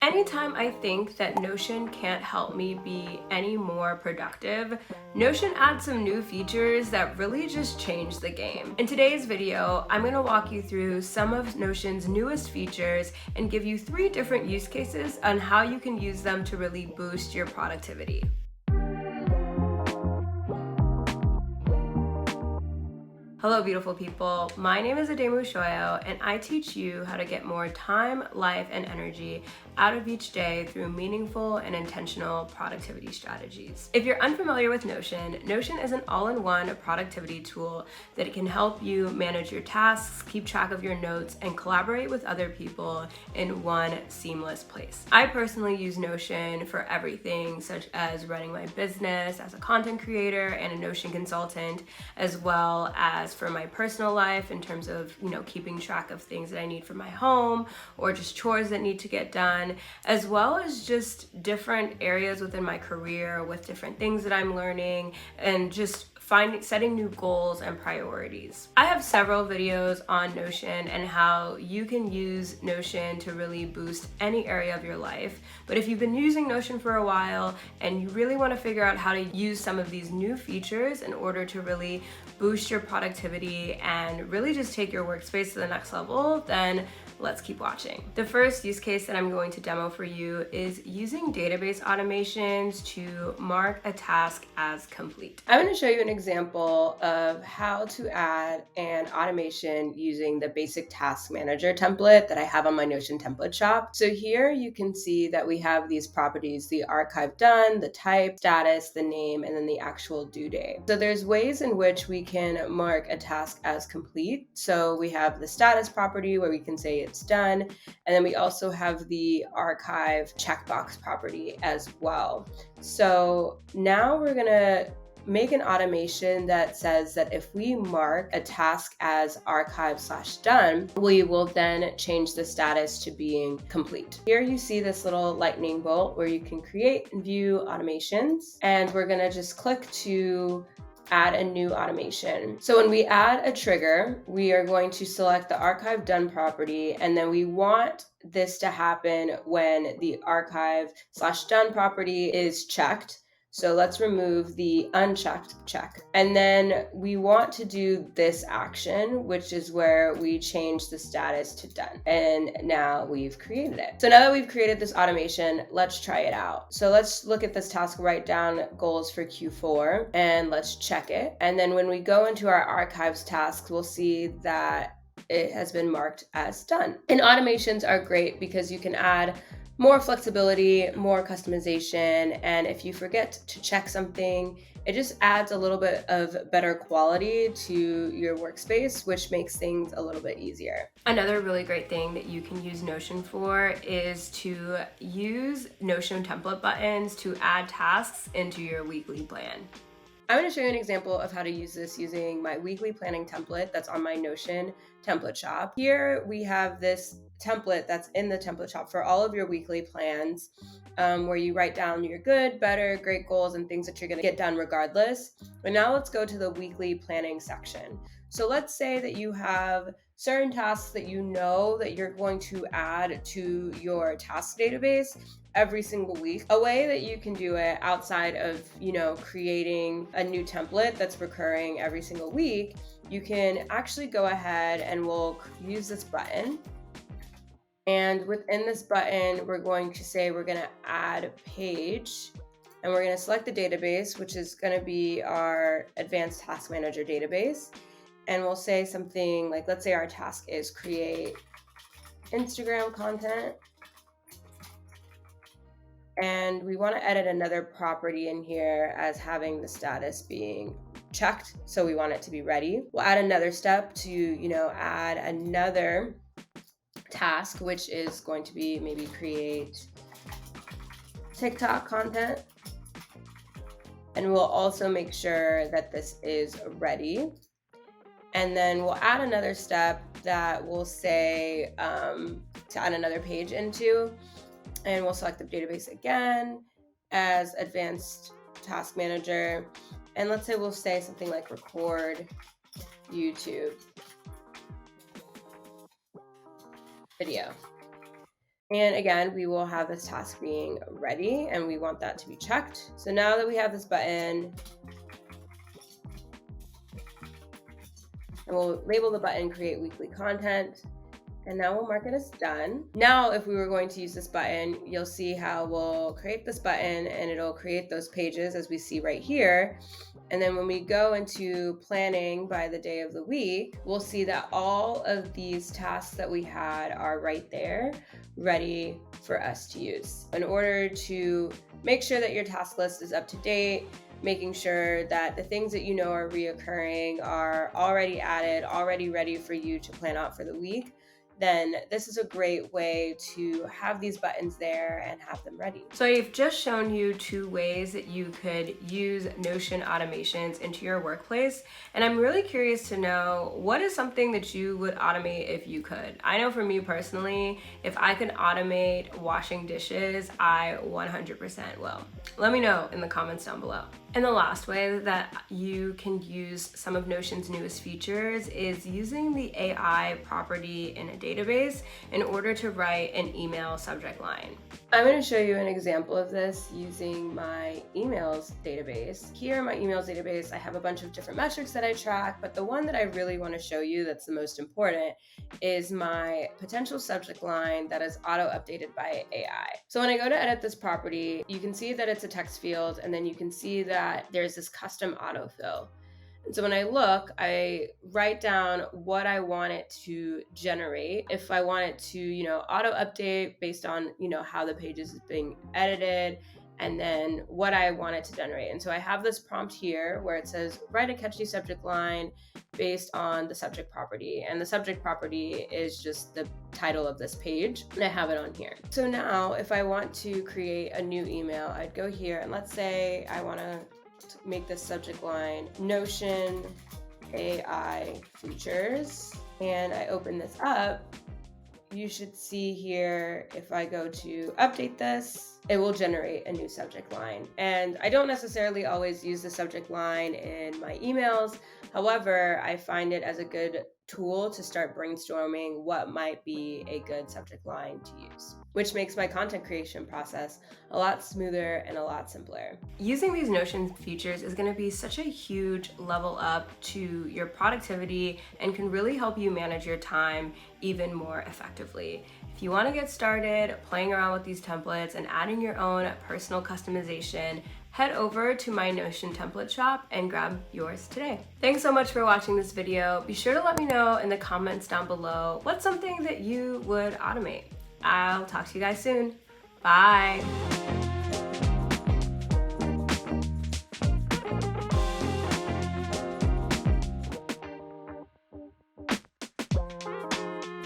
Anytime I think that Notion can't help me be any more productive, Notion adds some new features that really just change the game. In today's video, I'm going to walk you through some of Notion's newest features and give you 3 different use cases on how you can use them to really boost your productivity. Hello, beautiful people. My name is Ademu Shoyo, and I teach you how to get more time, life, and energy out of each day through meaningful and intentional productivity strategies. If you're unfamiliar with Notion, Notion is an all-in-one productivity tool that can help you manage your tasks, keep track of your notes, and collaborate with other people in one seamless place. I personally use Notion for everything, such as running my business as a content creator and a Notion consultant, as well as for my personal life in terms of, keeping track of things that I need for my home or just chores that need to get done, as well as just different areas within my career with different things that I'm learning and just setting new goals and priorities. I have several videos on Notion and how you can use Notion to really boost any area of your life. But if you've been using Notion for a while and you really want to figure out how to use some of these new features in order to really boost your productivity and really just take your workspace to the next level, then let's keep watching. The first use case that I'm going to demo for you is using database automations to mark a task as complete. I'm going to show you an example of how to add an automation using the basic task manager template that I have on my Notion template shop. So here you can see that we have these properties: the archive done, the type, status, the name, and then the actual due date. So there's ways in which we can mark a task as complete. So we have the status property where we can say it's done. And then we also have the archive checkbox property as well. So now we're gonna make an automation that says that if we mark a task as archive/done, we will then change the status to being complete. Here you see this little lightning bolt where you can create and view automations, and we're gonna just click to add a new automation. So when we add a trigger, we are going to select the archive done property, and then we want this to happen when the archive/done property is checked. So let's remove the unchecked check. And then we want to do this action, which is where we change the status to done. And now we've created it. So now that we've created this automation, let's try it out. So let's look at this task, write down goals for Q4, and let's check it. And then when we go into our archives tasks, we'll see that it has been marked as done. And automations are great because you can add more flexibility, more customization, and if you forget to check something, it just adds a little bit of better quality to your workspace, which makes things a little bit easier. Another really great thing that you can use Notion for is to use Notion template buttons to add tasks into your weekly plan. I'm going to show you an example of how to use this using my weekly planning template that's on my Notion template shop. Here we have this template that's in the template shop for all of your weekly plans, where you write down your good, better, great goals and things that you're going to get done regardless. But now let's go to the weekly planning section. So let's say that you have certain tasks that you know that you're going to add to your task database every single week. A way that you can do it outside of, creating a new template that's recurring every single week, you can actually go ahead and we'll use this button. And within this button, we're going to say we're going to add page, and we're going to select the database, which is going to be our Advanced Task Manager database. And we'll say something like, let's say our task is create Instagram content. And we want to edit another property in here as having the status being checked. So we want it to be ready. We'll add another step to, add another task, which is going to be maybe create TikTok content. And we'll also make sure that this is ready. And then we'll add another step that we'll say to add another page into. And we'll select the database again as Advanced Task Manager. And let's say we'll say something like record YouTube video. And again, we will have this task being ready and we want that to be checked. So now that we have this button, and we'll label the button create weekly content. And now we'll mark it as done. Now, if we were going to use this button, you'll see how we'll create this button and it'll create those pages as we see right here. And then when we go into planning by the day of the week, we'll see that all of these tasks that we had are right there, ready for us to use. In order to make sure that your task list is up to date, making sure that the things that you know are reoccurring are already added, already ready for you to plan out for the week, then this is a great way to have these buttons there and have them ready. So I've just shown you 2 ways that you could use Notion automations into your workplace. And I'm really curious to know, what is something that you would automate if you could? I know for me personally, if I could automate washing dishes, I 100% will. Let me know in the comments down below. And the last way that you can use some of Notion's newest features is using the AI property in a database in order to write an email subject line. I'm going to show you an example of this using my emails database. Here in my emails database, I have a bunch of different metrics that I track, but the one that I really want to show you that's the most important is my potential subject line that is auto-updated by AI. So when I go to edit this property, you can see that it's a text field, and then you can see that there's this custom autofill. And so when I look, I write down what I want it to generate. If I want it to, auto update based on, how the page is being edited, and then what I want it to generate. And so I have this prompt here where it says, write a catchy subject line based on the subject property. And the subject property is just the title of this page, and I have it on here. So now if I want to create a new email, I'd go here, and let's say I want to make this subject line Notion AI features, and I open this up. You should see here, if I go to update this, it will generate a new subject line. And I don't necessarily always use the subject line in my emails. However, I find it as a good tool to start brainstorming what might be a good subject line to use, which makes my content creation process a lot smoother and a lot simpler. Using these Notion features is going to be such a huge level up to your productivity and can really help you manage your time even more effectively. If you want to get started playing around with these templates and adding your own personal customization, head over to my Notion template shop and grab yours today. Thanks so much for watching this video. Be sure to let me know in the comments down below what's something that you would automate. I'll talk to you guys soon. Bye.